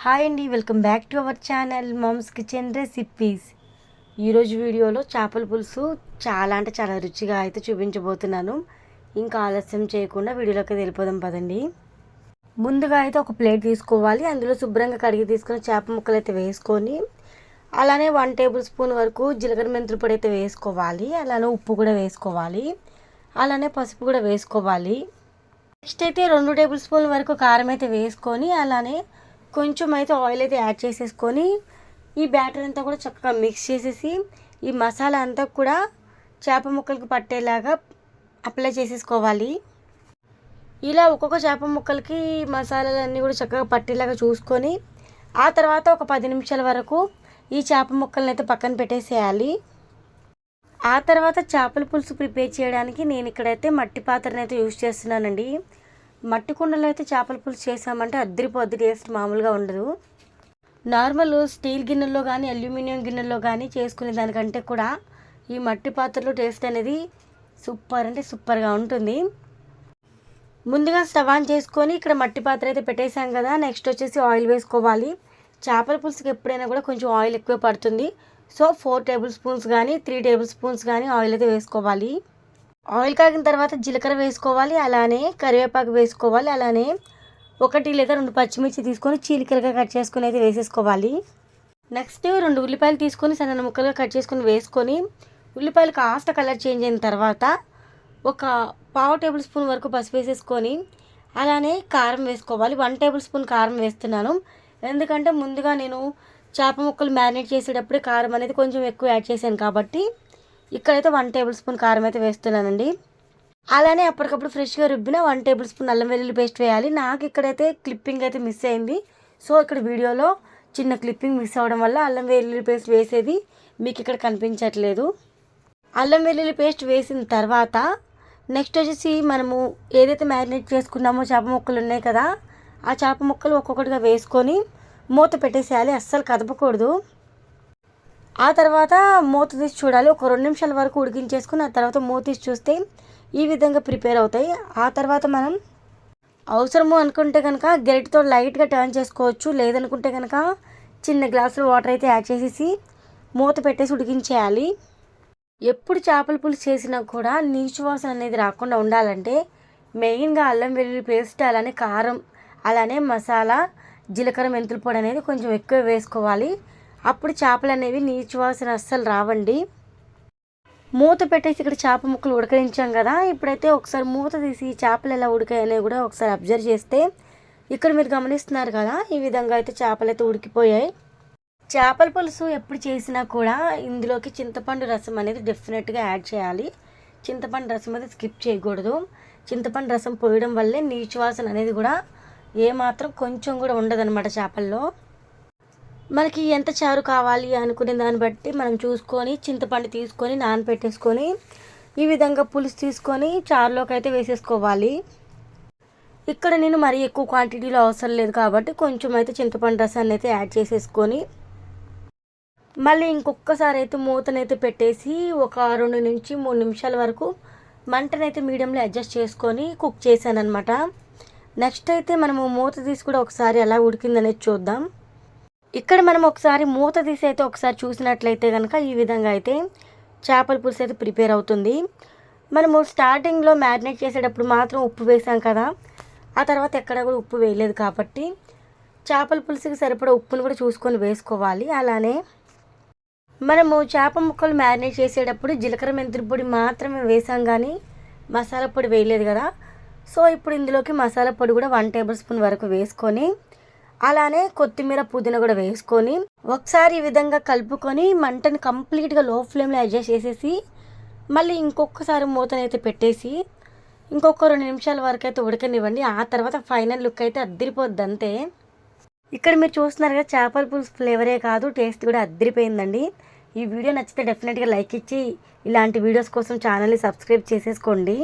Hi అండి, welcome back to our channel mom's kitchen recipes. ఈరోజు వీడియోలో చేపల పులుసు చాలా రుచిగా అయితే చూపించబోతున్నాను. ఇంకా ఆలస్యం చేయకుండా వీడియోలోకి వెళ్ళిపోదాం పదండి. ముందుగా అయితే ఒక ప్లేట్ తీసుకోవాలి. అందులో శుభ్రంగా కడిగి తీసుకుని చేప ముక్కలు అయితే వేసుకొని, అలానే 1 టేబుల్ స్పూన్ వరకు జీలకర్ర మెంతుల పొడి అయితే వేసుకోవాలి. అలానే ఉప్పు కూడా వేసుకోవాలి. అలానే పసుపు కూడా వేసుకోవాలి. నెక్స్ట్ అయితే 2 టేబుల్ స్పూన్ల వరకు కారం అయితే వేసుకొని, అలానే కొంచెం అయితే ఆయిల్ అయితే యాడ్ చేసేసుకొని ఈ బ్యాటర్ అంతా కూడా చక్కగా మిక్స్ చేసేసి ఈ మసాలా అంతా కూడా చేప ముక్కలకి పట్టేలాగా అప్లై చేసేసుకోవాలి. ఇలా ఒక్కొక్క చేప ముక్కలకి మసాలాలన్నీ కూడా చక్కగా పట్టేలాగా చూసుకొని ఆ తర్వాత ఒక 10 నిమిషాల వరకు ఈ చేప ముక్కలను అయితే పక్కన పెట్టేసేయాలి. ఆ తర్వాత చేపల పులుసు ప్రిపేర్ చేయడానికి నేను ఇక్కడైతే మట్టి పాత్రను అయితే యూజ్ చేస్తున్నానండి. మట్టి కుండలో అయితే చేపల పులుసు చేసామంటే అద్దరిపోద్ది, టేస్ట్ మామూలుగా ఉండదు. నార్మల్ స్టీల్ గిన్నెల్లో కానీ అల్యూమినియం గిన్నెల్లో కానీ చేసుకునే దానికంటే కూడా ఈ మట్టి పాత్రలో టేస్ట్ అనేది సూపర్ అంటే సూపర్గా ఉంటుంది. ముందుగా స్టవ్ ఆన్ చేసుకొని ఇక్కడ మట్టి పాత్ర అయితే పెట్టేసాం కదా. నెక్స్ట్ వచ్చేసి ఆయిల్ వేసుకోవాలి. చేపల పులుసుకి ఎప్పుడైనా కూడా కొంచెం ఆయిల్ ఎక్కువ పడుతుంది. సో 4 టేబుల్ స్పూన్స్ కానీ 3 టేబుల్ స్పూన్స్ కానీ ఆయిల్ అయితే వేసుకోవాలి. ఆయిల్ కాగిన తర్వాత జీలకర్ర వేసుకోవాలి. అలానే కరివేపాకు వేసుకోవాలి. అలానే 1 లేదా 2 పచ్చిమిర్చి తీసుకొని చీలికలుగా కట్ చేసుకొని అయితే వేసేసుకోవాలి. నెక్స్ట్ 2 ఉల్లిపాయలు తీసుకొని సన్న ముక్కలుగా కట్ చేసుకొని వేసుకొని ఉల్లిపాయలు కాస్త కలర్ చేంజ్ అయిన తర్వాత ఒక 1/2 టేబుల్ స్పూన్ వరకు పసుపు వేసేసుకొని అలానే కారం వేసుకోవాలి. 1 టేబుల్ స్పూన్ కారం వేస్తున్నాను. ఎందుకంటే ముందుగా నేను చేప ముక్కలు మ్యారినేట్ చేసేటప్పుడే కారం అనేది కొంచెం ఎక్కువ యాడ్ చేశాను కాబట్టి ఇక్కడైతే 1 టేబుల్ స్పూన్ కారం అయితే వేస్తున్నానండి. అలానే అప్పటికప్పుడు ఫ్రెష్గా రుబ్బిన 1 టేబుల్ స్పూన్ అల్లం వెల్లుల్లి పేస్ట్ వేయాలి. నాకు ఇక్కడైతే క్లిప్పింగ్ అయితే మిస్ అయింది. సో ఇక్కడ వీడియోలో చిన్న క్లిప్పింగ్ మిస్ అవ్వడం వల్ల అల్లం వెల్లుల్లి పేస్ట్ వేసేది మీకు ఇక్కడ కనిపించట్లేదు. అల్లం వెల్లుల్లి పేస్ట్ వేసిన తర్వాత నెక్స్ట్ వచ్చేసి మనము ఏదైతే మ్యారినేట్ చేసుకున్నామో చేప ముక్కలు ఉన్నాయి కదా, ఆ చేప ముక్కలు ఒక్కొక్కటిగా వేసుకొని మూత పెట్టేసేయాలి. అస్సలు కదపకూడదు. ఆ తర్వాత మూత తీసి చూడాలి. ఒక 2 నిమిషాల వరకు ఉడికించేసుకుని ఆ తర్వాత మూత తీసి చూస్తే ఈ విధంగా ప్రిపేర్ అవుతాయి. ఆ తర్వాత మనం అవసరము అనుకుంటే కనుక గరిటెతో లైట్గా టర్న్ చేసుకోవచ్చు. లేదనుకుంటే కనుక చిన్న గ్లాసులో వాటర్ అయితే యాడ్ చేసేసి మూత పెట్టేసి ఉడికించేయాలి. ఎప్పుడు చేపల పులుసు చేసినా కూడా నీచు వాసన అనేది రాకుండా ఉండాలంటే మెయిన్గా అల్లం వెల్లుల్లి పేస్ట్, అలానే కారం, అలానే మసాలా, జీలకర్ర మెంతుల పొడి అనేది కొంచెం ఎక్కువ వేసుకోవాలి. అప్పుడు చేపలు అనేవి నీచు వాసన అస్సలు రావండి. మూత పెట్టేసి ఇక్కడ చేప ముక్కలు ఉడకరించాం కదా. ఇప్పుడైతే ఒకసారి మూత తీసి చేపలు ఎలా ఉడికాయనే కూడా ఒకసారి అబ్జర్వ్ చేస్తే ఇక్కడ మీరు గమనిస్తున్నారు కదా, ఈ విధంగా అయితే చేపలు అయితే ఉడికిపోయాయి. చేపల పులుసు ఎప్పుడు చేసినా కూడా ఇందులోకి చింతపండు రసం అనేది డెఫినెట్గా యాడ్ చేయాలి. చింతపండు రసం అయితే స్కిప్ చేయకూడదు. చింతపండు రసం పోయడం వల్లే నీచు వాసన అనేది కూడా ఏమాత్రం కొంచెం కూడా ఉండదన్నమాట చేపల్లో. మనకి ఎంత చారు కావాలి అనుకునే దాన్ని బట్టి మనం చూసుకొని చింతపండు తీసుకొని నానబెట్టేసుకొని ఈ విధంగా పులుసు తీసుకొని చారులోకి అయితే వేసేసుకోవాలి. ఇక్కడ నేను మరీ ఎక్కువ క్వాంటిటీలో అవసరం లేదు కాబట్టి కొంచెం అయితే చింతపండు రసాన్ని అయితే యాడ్ చేసేసుకొని మళ్ళీ ఇంకొకసారి అయితే మూతనైతే పెట్టేసి ఒక 2 నుంచి 3 నిమిషాల వరకు మంటనైతే మీడియంలో అడ్జస్ట్ చేసుకొని కుక్ చేశాను అనమాట. నెక్స్ట్ అయితే మనము మూత తీసి కూడా ఒకసారి ఎలా ఉడికిందనేది చూద్దాం. ఇక్కడ మనం ఒకసారి మూత తీసి అయితే ఒకసారి చూసినట్లయితే కనుక ఈ విధంగా అయితే చేపల పులుసు అయితే ప్రిపేర్ అవుతుంది. మనము స్టార్టింగ్లో మ్యారినేట్ చేసేటప్పుడు మాత్రం ఉప్పు వేసాం కదా, ఆ తర్వాత ఎక్కడ కూడా ఉప్పు వేయలేదు కాబట్టి చేపల పులుసుకి సరిపడా ఉప్పును కూడా చూసుకొని వేసుకోవాలి. అలానే మనము చేప ముక్కలు మ్యారినేట్ చేసేటప్పుడు జీలకర్ర మెంతుల పొడి మాత్రమే వేసాం కానీ మసాలా పొడి వేయలేదు కదా. సో ఇప్పుడు ఇందులోకి మసాలా పొడి కూడా 1 టేబుల్ స్పూన్ వరకు వేసుకొని అలానే కొత్తిమీర, పుదీనా కూడా వేసుకొని ఒకసారి ఈ విధంగా కలుపుకొని మంటని కంప్లీట్గా లో ఫ్లేమ్లో అడ్జస్ట్ చేసేసి మళ్ళీ ఇంకొకసారి మూతనైతే పెట్టేసి ఇంకొక 2 నిమిషాల వరకు అయితే ఉడకనివ్వండి. ఆ తర్వాత ఫైనల్ లుక్ అయితే అద్దరిపోద్ది అంతే. ఇక్కడ మీరు చూస్తున్నారు కదా, చేపల పులుసు ఫ్లేవరే కాదు టేస్ట్ కూడా అద్దరిపోయిందండి. ఈ వీడియో నచ్చితే డెఫినెట్గా లైక్ ఇచ్చి ఇలాంటి వీడియోస్ కోసం ఛానల్ని సబ్స్క్రైబ్ చేసేసుకోండి.